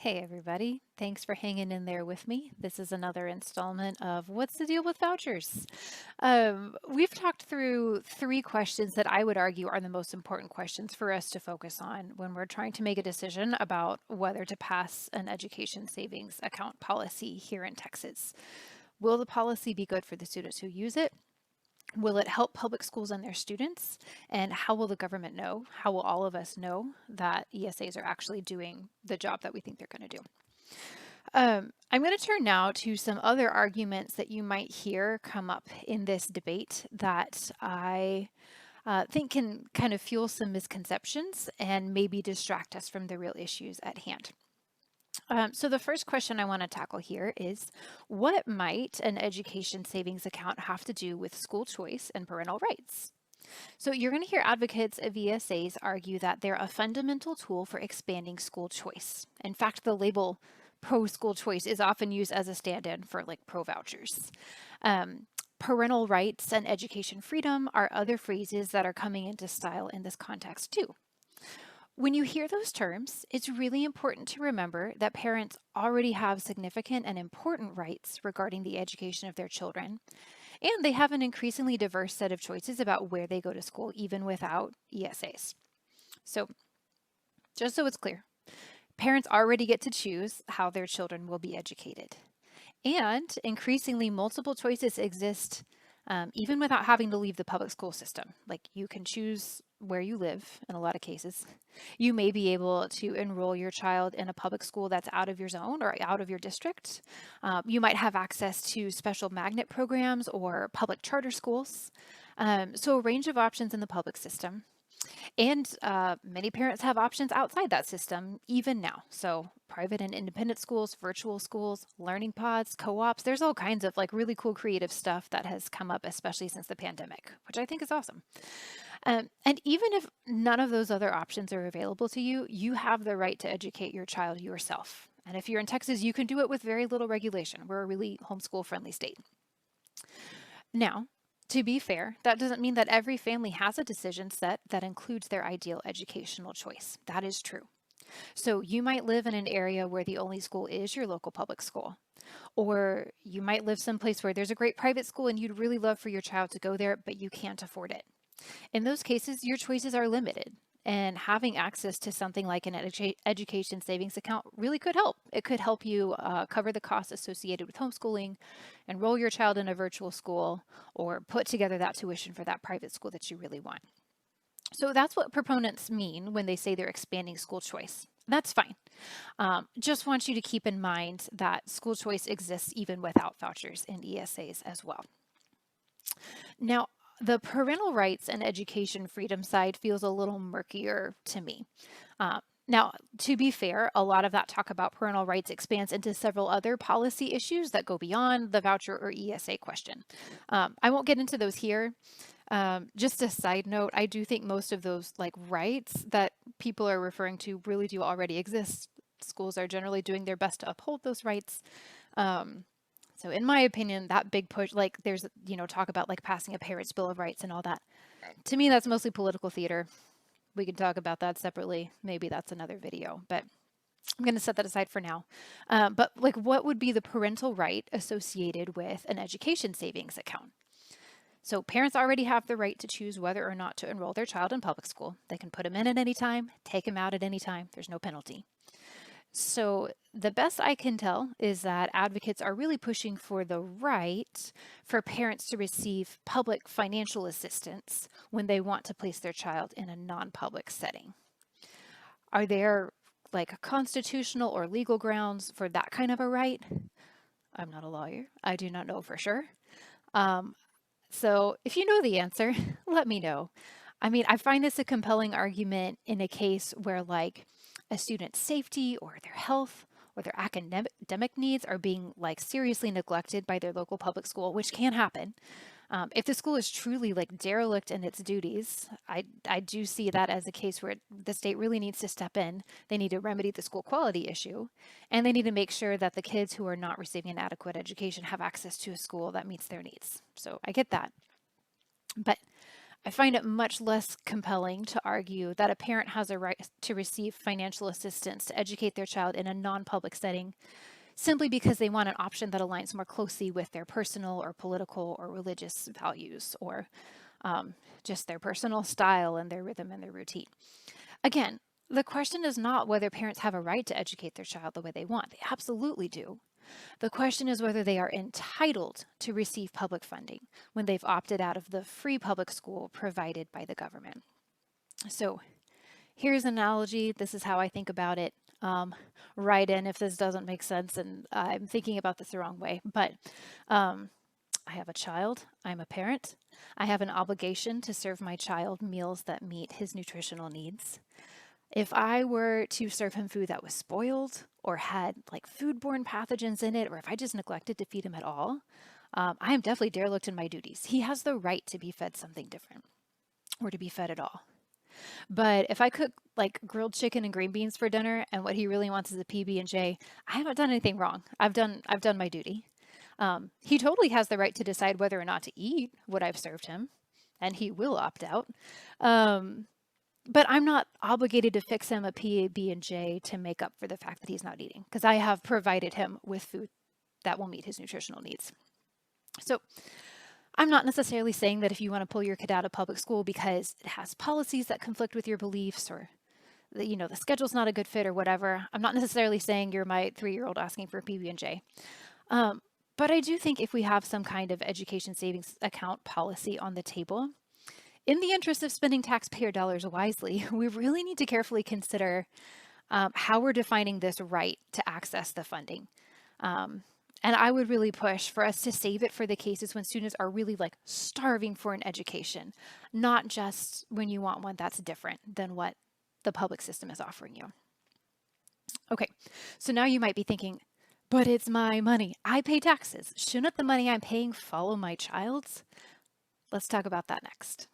Hey everybody, thanks for hanging in there with me. This is another installment of What's the Deal with Vouchers? We've talked through three questions that I would argue are the most important questions for us to focus on when we're trying to make a decision about whether to pass an education savings account policy here in Texas. Will the policy be good for the students who use it? Will it help public schools and their students? And how will the government know? How will all of us know that ESAs are actually doing the job that we think they're going to do? I'm going to turn now to some other arguments that you might hear come up in this debate that I think can kind of fuel some misconceptions and maybe distract us from the real issues at hand. So the first question I want to tackle here is, what might an education savings account have to do with school choice and parental rights? So you're going to hear advocates of ESAs argue that they're a fundamental tool for expanding school choice. In fact, the label pro-school choice is often used as a stand-in for like pro-vouchers. Parental rights and education freedom are other phrases that are coming into style in this context too. When you hear those terms, it's really important to remember that parents already have significant and important rights regarding the education of their children, and they have an increasingly diverse set of choices about where they go to school, even without ESAs. So, just so it's clear, parents already get to choose how their children will be educated. And increasingly, multiple choices exist even without having to leave the public school system. Like you can choose where you live in a lot of cases. You may be able to enroll your child in a public school that's out of your zone or out of your district. You might have access to special magnet programs or public charter schools. So a range of options in the public system. And many parents have options outside that system even now. So private and independent schools, virtual schools, learning pods, co-ops, there's all kinds of like really cool creative stuff that has come up, especially since the pandemic, which I think is awesome. And even if none of those other options are available to you, you have the right to educate your child yourself. And if you're in Texas, you can do it with very little regulation. We're a really homeschool friendly state. Now, to be fair, that doesn't mean that every family has a decision set that includes their ideal educational choice. That is true. So you might live in an area where the only school is your local public school. Or you might live someplace where there's a great private school and you'd really love for your child to go there, but you can't afford it. In those cases, your choices are limited. And having access to something like an education savings account really could help. It could help you cover the costs associated with homeschooling, enroll your child in a virtual school, or put together that tuition for that private school that you really want. So that's what proponents mean when they say they're expanding school choice. That's fine. Just want you to keep in mind that school choice exists even without vouchers and ESAs as well. Now, the parental rights and education freedom side feels a little murkier to me. Now, to be fair, a lot of that talk about parental rights expands into several other policy issues that go beyond the voucher or ESA question. I won't get into those here. Just a side note, I do think most of those like rights that people are referring to really do already exist. Schools are generally doing their best to uphold those rights. So in my opinion, that big push, like there's, talk about like passing a parent's bill of rights and all that. To me, that's mostly political theater. We can talk about that separately. Maybe that's another video, but I'm going to set that aside for now. But like, what would be the parental right associated with an education savings account? So parents already have the right to choose whether or not to enroll their child in public school. They can put them in at any time, take them out at any time. There's no penalty. So the best I can tell is that advocates are really pushing for the right for parents to receive public financial assistance when they want to place their child in a non-public setting. Are there like constitutional or legal grounds for that kind of a right? I'm not a lawyer. I do not know for sure. So if you know the answer, let me know. I mean, I find this a compelling argument in a case where like a student's safety or their health or their academic needs are being like seriously neglected by their local public school, which can happen. If the school is truly like derelict in its duties, I do see that as a case where the state really needs to step in. They need to remedy the school quality issue, and they need to make sure that the kids who are not receiving an adequate education have access to a school that meets their needs. So I get that. But I find it much less compelling to argue that a parent has a right to receive financial assistance to educate their child in a non-public setting simply because they want an option that aligns more closely with their personal or political or religious values, or just their personal style and their rhythm and their routine. Again, the question is not whether parents have a right to educate their child the way they want. They absolutely do. The question is whether they are entitled to receive public funding when they've opted out of the free public school provided by the government. So here's an analogy. This is how I think about it. Write in if this doesn't make sense and I'm thinking about this the wrong way. But I have a child. I'm a parent. I have an obligation to serve my child meals that meet his nutritional needs. If I were to serve him food that was spoiled or had like foodborne pathogens in it, or if I just neglected to feed him at all, I am definitely derelict in my duties. He has the right to be fed something different or to be fed at all. But if I cook like grilled chicken and green beans for dinner and what he really wants is a PB&J, I haven't done anything wrong. I've done my duty. He totally has the right to decide whether or not to eat what I've served him, and he will opt out. But I'm not obligated to fix him a PB&J to make up for the fact that he's not eating, because I have provided him with food that will meet his nutritional needs. So I'm not necessarily saying that if you want to pull your kid out of public school because it has policies that conflict with your beliefs, or the schedule's not a good fit or whatever. I'm not necessarily saying you're my 3-year-old asking for a PB&J. But I do think if we have some kind of education savings account policy on the table, in the interest of spending taxpayer dollars wisely, we really need to carefully consider how we're defining this right to access the funding. And I would really push for us to save it for the cases when students are really like starving for an education, not just when you want one that's different than what the public system is offering you. Okay, so now you might be thinking, but it's my money. I pay taxes. Shouldn't the money I'm paying follow my child's? Let's talk about that next.